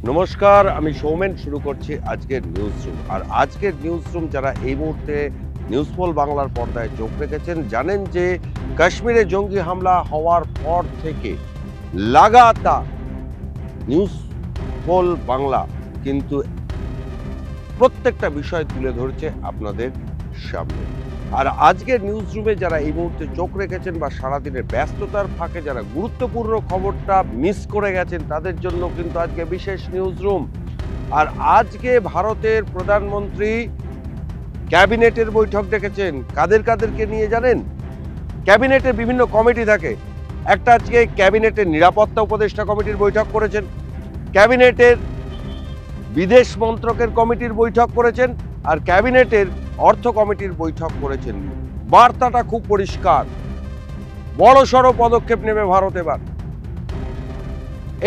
নমস্কার, আমি সৌমেন। শুরু করছি আজকের নিউজ রুম। আর আজকের নিউজ রুম যারা এই মুহূর্তে নিউজ পোল বাংলার পর্দায় চোখ রেখেছেন জানেন যে কাশ্মীরে জঙ্গি হামলা হওয়ার পর থেকে লাগাতার নিউজ পোল বাংলা কিন্তু প্রত্যেকটা বিষয় তুলে ধরছে আপনাদের সামনে। আর আজকের নিউজ রুমে যারা এই মুহূর্তে চোখ রেখেছেন বা সারাদিনের ব্যস্ততার ফাঁকে যারা গুরুত্বপূর্ণ খবরটা মিস করে গেছেন তাদের জন্য কিন্তু আজকে বিশেষ নিউজ রুম। আর আজকে ভারতের প্রধানমন্ত্রী ক্যাবিনেটের বৈঠক ডেকেছেন। কাদের কাদেরকে নিয়ে জানেন? ক্যাবিনেটের বিভিন্ন কমিটি থাকে। একটা আজকে ক্যাবিনেটের নিরাপত্তা উপদেষ্টা কমিটির বৈঠক করেছেন, ক্যাবিনেটের বিদেশ মন্ত্রকের কমিটির বৈঠক করেছেন, আর ক্যাবিনেটের অর্থ কমিটির বৈঠক করেছেন। বার্তাটা খুব পরিষ্কার, বড়সড় পদক্ষেপ নেবে ভারত এবার।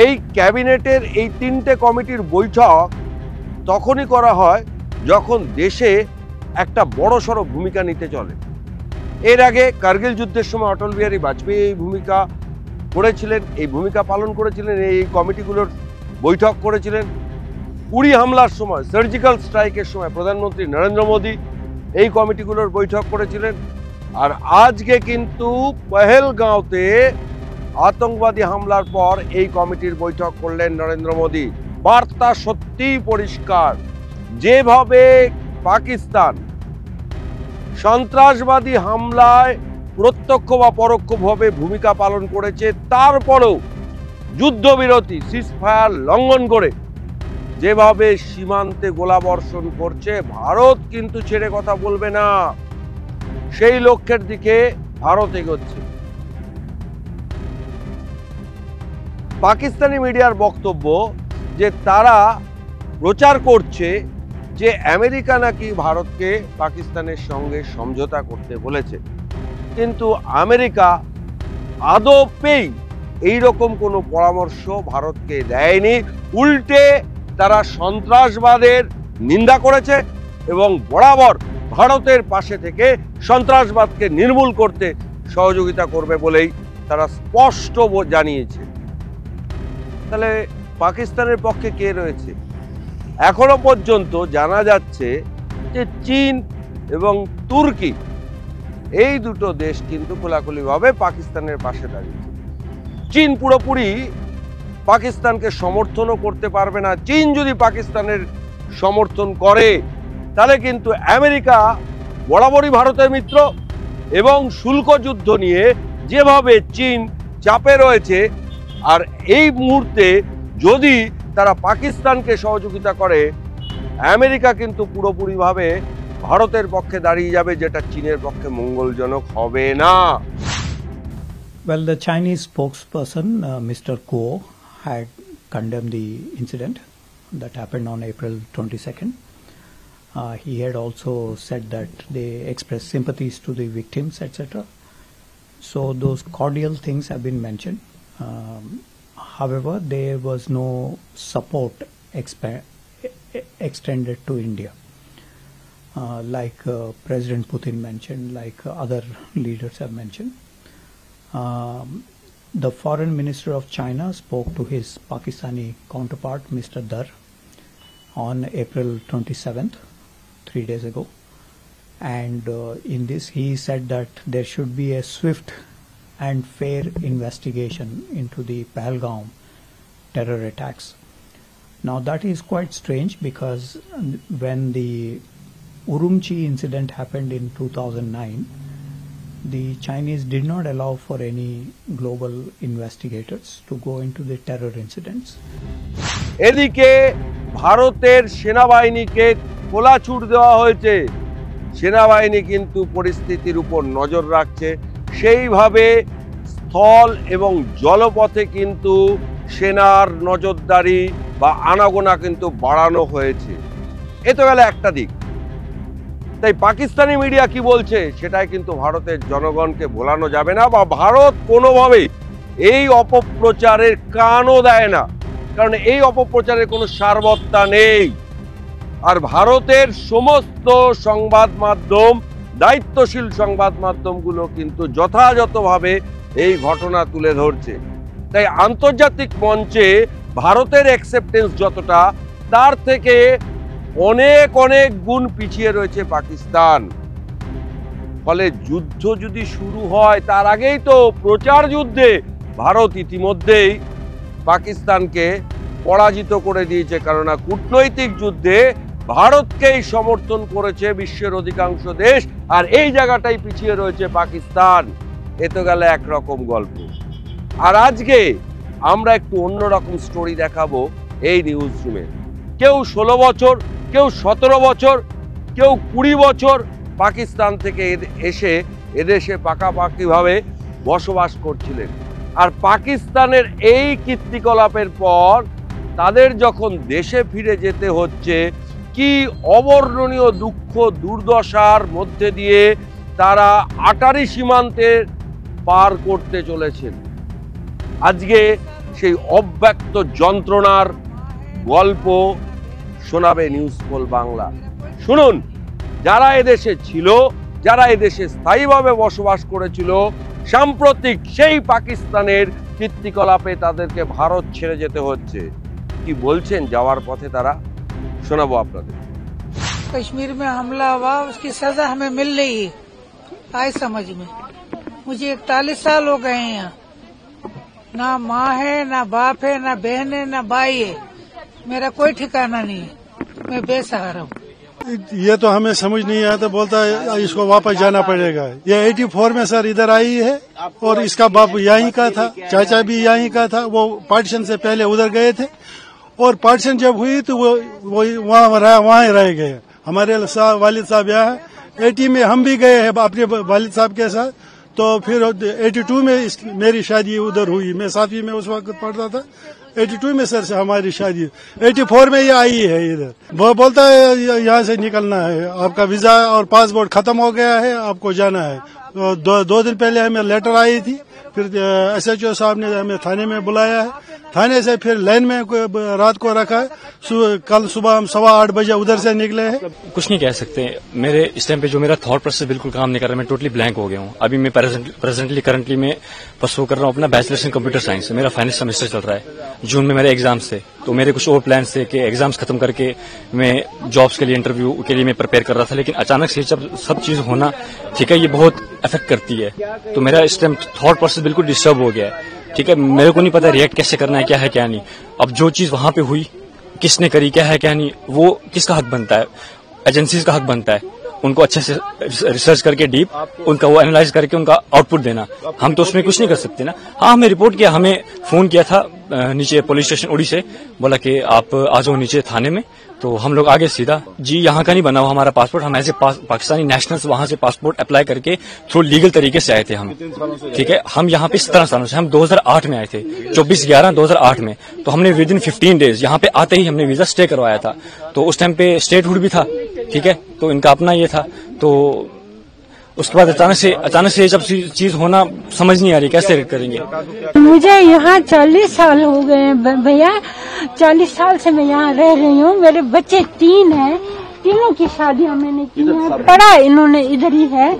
এই ক্যাবিনেটের এই তিনটে কমিটির বৈঠক তখনই করা হয় যখন দেশে একটা বড়সড় ভূমিকা নিতে চলে। এর আগে কার্গিল যুদ্ধের সময় অটল বিহারী বাজপেয়ী এই ভূমিকা করেছিলেন, এই ভূমিকা পালন করেছিলেন, এই কমিটিগুলোর বৈঠক করেছিলেন। উড়ি হামলার সময়, সার্জিক্যাল স্ট্রাইকের সময় প্রধানমন্ত্রী নরেন্দ্র মোদী এই কমিটিগুলোর বৈঠক করেছিলেন। আর আজকে কিন্তু পহেলগাঁওতে আতঙ্কবাদী হামলার পর এই কমিটির বৈঠক করলেন নরেন্দ্র মোদী। বার্তা সত্যিই পরিষ্কার, যেভাবে পাকিস্তান সন্ত্রাসবাদী হামলায় প্রত্যক্ষ বা পরোক্ষভাবে ভূমিকা পালন করেছে, তারপরেও যুদ্ধবিরতি সিজফায়ার লঙ্ঘন করে যেভাবে সীমান্তে গোলাবর্ষণ করছে, ভারত কিন্তু ছেড়ে কথা বলবে না। সেই লক্ষ্যের দিকে ভারত এগোচ্ছে। পাকিস্তানি মিডিয়ার বক্তব্য যে তারা প্রচার করছে যে আমেরিকা নাকি ভারতকে পাকিস্তানের সঙ্গে সমঝোতা করতে বলেছে, কিন্তু আমেরিকা আদপেই এইরকম কোনো পরামর্শ ভারতকে দেয়নি। উল্টে তারা সন্ত্রাসবাদের নিন্দা করেছে এবং বরাবর ভারতের পাশে থেকে সন্ত্রাসবাদকে নির্মূল করতে সহযোগিতা করবে বলেই তারা স্পষ্ট জানিয়েছে। তাহলে পাকিস্তানের পক্ষে কে রয়েছে? এখনো পর্যন্ত জানা যাচ্ছে যে চীন এবং তুর্কি, এই দুটো দেশ কিন্তু খোলাখুলিভাবে পাকিস্তানের পাশে দাঁড়িয়েছে। চীন পুরোপুরি পাকিস্তানকে সমর্থনও করতে পারবে না। চীন যদি পাকিস্তানের সমর্থন করে তাহলে কিন্তু আমেরিকা বরাবরই ভারতের মিত্র, এবং শুল্ক যুদ্ধ নিয়ে যেভাবে চীন চাপে রয়েছে, আর এই মুহূর্তে যদি তারা পাকিস্তানকে সহযোগিতা করে আমেরিকা কিন্তু পুরোপুরিভাবে ভারতের পক্ষে দাঁড়িয়ে যাবে, যেটা চীনের পক্ষে মঙ্গলজনক হবে না। Well, the Chinese spokesperson, Mr. Guo, had condemned the incident that happened on April 22nd. He had also said that they expressed sympathies to the victims, etc. So those cordial things have been mentioned. However, there was no support extended to India. Like President Putin mentioned, like other leaders have mentioned. The foreign minister of China spoke to his Pakistani counterpart, Mr. Dar, on April 27th, 3 days ago. And in this he said that there should be a swift and fair investigation into the Pahalgam terror attacks. Now that is quite strange, because when the Urumqi incident happened in 2009, the Chinese did not allow for any global investigators to go into the terror incidents. এদিকে ভারতের সেনাবাহিনীকে খোলা ছুট দেওয়া হয়েছে। সেনাবাহিনী কিন্তু পরিস্থিতির উপর নজর রাখছে। সেইভাবে স্থল এবং জলপথে কিন্তু সেনার নজরদারি বা আনাগোনা কিন্তু বাড়ানো হয়েছে। এ তো গেল একটা দিক। তাই পাকিস্তানি মিডিয়া কি বলছে সেটাই কিন্তু ভারতের জনগণকে ভোলানো যাবে না, বা ভারত কোনোভাবেই এই অপপ্রচারের কানও দেয় না, কারণ এই অপপ্রচারের কোনো সারবত্তা নেই। আর ভারতের সমস্ত সংবাদ মাধ্যম, দায়িত্বশীল সংবাদ মাধ্যমগুলো কিন্তু যথাযথভাবে এই ঘটনা তুলে ধরছে। তাই আন্তর্জাতিক মঞ্চে ভারতের অ্যাকসেপ্টেন্স যতটা, তার থেকে অনেক অনেক গুণ পিছিয়ে রয়েছে পাকিস্তান। ফলে যুদ্ধ যদি শুরু হয় তার আগেই তো প্রচার যুদ্ধে ভারত ইতিমধ্যেই পাকিস্তানকে পরাজিত করে দিয়েছে, কেননা কূটনৈতিক যুদ্ধে ভারতকেই সমর্থন করেছে বিশ্বের অধিকাংশ দেশ, আর এই জায়গাটাই পিছিয়ে রয়েছে পাকিস্তান। এ তো গেল একরকম গল্প। আর আজকে আমরা একটু অন্যরকম স্টোরি দেখাবো এই নিউজ রুমে। কেউ 16 বছর, কেউ 17 বছর, কেউ 20 বছর পাকিস্তান থেকে এসে এদেশে পাকাপাকিভাবে বসবাস করছিলেন। আর পাকিস্তানের এই কীর্তিকলাপের পর তাদের যখন দেশে ফিরে যেতে হচ্ছে, কি অবর্ণনীয় দুঃখ দুর্দশার মধ্যে দিয়ে তারা আটারি সীমান্তের পার করতে চলেছেন। আজকে সেই অব্যক্ত যন্ত্রণার গল্প শোনাবে নিউজ পোল বাংলা। শুনুন, যারা এদেশে ছিল, যারা এদেশে স্থায়ীভাবে বসবাস করেছিল, সাম্প্রতিক সেই পাকিস্তানের কীর্তিকলাপে তাদেরকে ভারত ছেড়ে যেতে হচ্ছে, কি বলছেন যাওয়ার পথে তারা, শোনাবো আপনাদের। कश्मीर में हमला हुआ, उसकी सजा हमें मिल रही है, आए समझ में। मुझे 41 साल हो गए हैं यहाँ, ना माँ है, ना बाप है, ना बहन है, ना भाई है, मेरा कोई ठिकाना नहीं है, मैं बेसहारा हूँ। ये तो हमें समझ नहीं आता, बोलता है इसको वापस जाना पड़ेगा। ये 84 में सर इधर आई है और इसका बाप यहीं का था, चाचा भी यहीं का था। वो पार्टीशन से पहले उधर गए थे और पार्टीशन जब हुई तो वो वहाँ रह गए। हमारे वालिद साहब यहाँ 80 में हम भी गए हैं अपने वालिद साहब के साथ। तो फिर 82 में मेरी शादी उधर हुई, मैं 7वीं में उस वक्त पढ़ता था। 82 में सर से हमारी शादी, 84 में ये आई है इधर। वो बोलता है यहाँ से निकलना है, आपका वीजा और पासपोर्ट खत्म हो गया है, आपको जाना है। दो दिन पहले हमें लेटर आई थी, फिर SHO साहब ने हमें थाने में बुलाया है, थाने से फिर लाइन में रात को रखा है। कल सुबह हम 8:15 बजे उधर से निकले हैं। कुछ नहीं कह सकते। मेरे इस टाइम पे जो मेरा थॉट प्रोसेस बिल्कुल काम नहीं कर रहा, मैं टोटली ब्लैंक हो गया हूँ। अभी मैं करंटली मैं परसू कर रहा हूँ अपना बैचलर्स इन कंप्यूटर साइंस, मेरा फाइनल सेमेस्टर चल रहा है। जून में मेरे एग्जाम्स थे, तो मेरे कुछ और प्लान्स थे कि एग्जाम्स खत्म करके मैं जॉब्स के लिए इंटरव्यू के लिए मैं प्रिपेयर कर रहा था। लेकिन अचानक से जब सब चीज होना, ठीक है, ये बहुत इफेक्ट करती है। तो मेरा इस टाइम थॉट प्रोसेस बिल्कुल डिस्टर्ब हो गया है। ठीक है, मेरे को नहीं पता रिएक्ट कैसे करना है, क्या है क्या नहीं। अब जो चीज वहां पे हुई, किसने करी, क्या है क्या नहीं, वो किसका हक बनता है? एजेंसीज का हक बनता है उनको अच्छे से रिसर्च करके डीप उनका वो एनालाइज करके उनका आउटपुट देना। हम तो उसमें कुछ नहीं कर सकते ना। हाँ, हमें रिपोर्ट किया, हमें फोन किया था नीचे पुलिस स्टेशन उड़ी से, बोला कि आप आ जाओ नीचे थाने में। तो हम लोग आगे सीधा जी, यहाँ का नहीं बना हुआ हमारा पासपोर्ट, हम ऐसे पाकिस्तानी नेशनल्स वहां से पासपोर्ट अप्लाई करके थ्रू लीगल तरीके से आए थे हम। ठीक है, हम यहाँ पे 17 सालों से, हम 2008 में आए थे, 24/11/2008 में। तो हमने विद इन 15 डेज यहाँ पे आते ही हमने वीजा स्टे करवाया था। तो उस टाइम पे स्टेटहुड भी था, ठीक है, तो इनका अपना ये था। तो उसके बाद अचानक से जब चीज होना समझ नहीं आ रही कैसे करेंगे। मुझे यहाँ 40 साल हो गए भैया, 40 साल से मैं यहाँ रह रही हूँ। मेरे बच्चे 3 हैं, तीनों की शादियाँ मैंने की है। पढ़ा इन्होंने इधर ही है,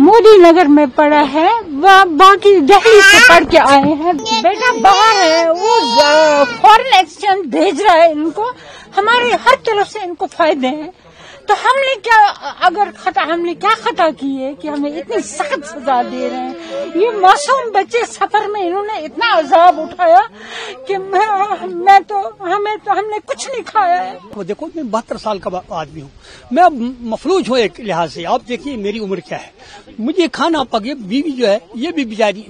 मोदी नगर में पढ़ा है, बाकी दिल्ली से पढ़ के आए हैं। बेटा बाहर है, वो फॉरेन एक्सचेंज भेज रहा है इनको, हमारे हर तरफ से इनको फायदे हैं। तो हमने क्या खता की है कि हमें इतनी सख्त सजा दे रहे हैं? ये मासूम बच्चे सफर में इन्होंने इतना अजाब उठाया कि हमने कुछ नहीं खाया है। वो देखो, मैं 72 साल का आदमी हूँ, मैं अब मफलूज हूँ एक लिहाज से। आप देखिए मेरी उम्र क्या है, मुझे खाना पके। बीवी जो है ये भी बेचारी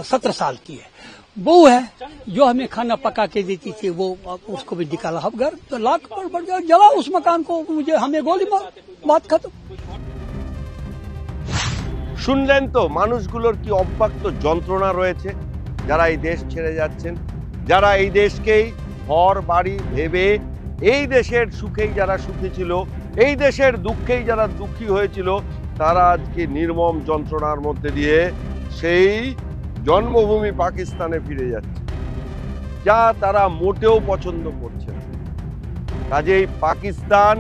17 साल की है, बहू है जो हमें खाना पका के देती थी, वो उसको भी निकाला। अब घर तो लाख पर बढ़ गया, जला उस मकान को, मुझे हमें गोली मार, बात खत्म। শুনলেন তো মানুষগুলোর কি অব্যক্ত যন্ত্রণা রয়েছে, যারা এই দেশ ছেড়ে যাচ্ছেন, যারা এই দেশকেই ঘর বাড়ি ভেবে এই দেশের সুখেই যারা সুখী ছিল, এই দেশের দুঃখেই যারা দুঃখী হয়েছিল, তারা আজকে নির্মম যন্ত্রণার মধ্যে দিয়ে সেই জন্মভূমি পাকিস্তানে ফিরে যাচ্ছে, যা তারা মোটেও পছন্দ করছে না। কাজেই পাকিস্তান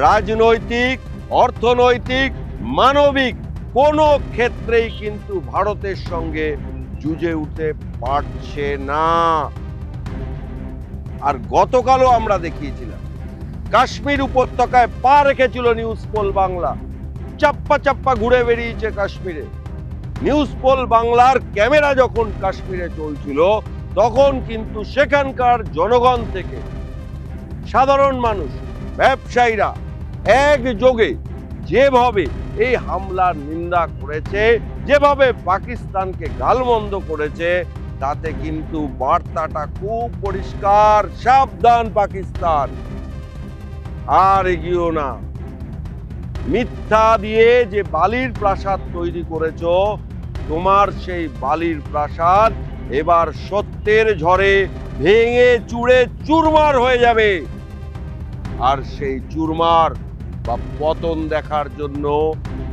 রাজনৈতিক, অর্থনৈতিক, মানবিক কোনো ক্ষেত্রেই কিন্তু ভারতের সঙ্গে যুঝে উঠতে পারছে না। আর গতকালও আমরা দেখিয়েছিলাম কাশ্মীর উপত্যকায় পা রেখেছিল নিউজ পোল বাংলা, চাপ্পা চাপ্পা ঘুরে বেরিয়েছে কাশ্মীরে। নিউজ পোল বাংলার ক্যামেরা যখন কাশ্মীরে চলছিল তখন কিন্তু সেখানকার জনগণ থেকে সাধারণ মানুষ, ব্যবসায়ীরা একযোগে যেভাবে এই হামলার নিন্দা করেছে, যেভাবে পাকিস্তানকে গালমন্দ করেছে, তাতে কিন্তু বার্তাটা খুব পরিষ্কার, সাবধান পাকিস্তান, আর এগিয়েও না। মিথ্যা দিয়ে যে বালির প্রাসাদ তৈরি করেছো, তোমার সেই বালির প্রাসাদ এবার সত্যের ঝড়ে ভেঙে চুড়ে চুরমার হয়ে যাবে। আর সেই চুরমার বা পতন দেখার জন্য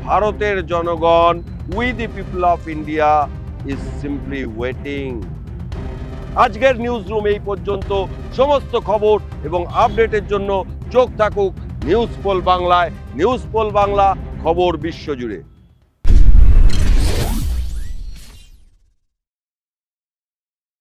ভারতের জনগণ, we the people of India is simply waiting. আজকের নিউজ রুম এই পর্যন্ত। সমস্ত খবর এবং আপডেটের জন্য চোখ থাকুক নিউজ পোল বাংলায়। নিউজ পোল বাংলা, খবর বিশ্বজুড়ে।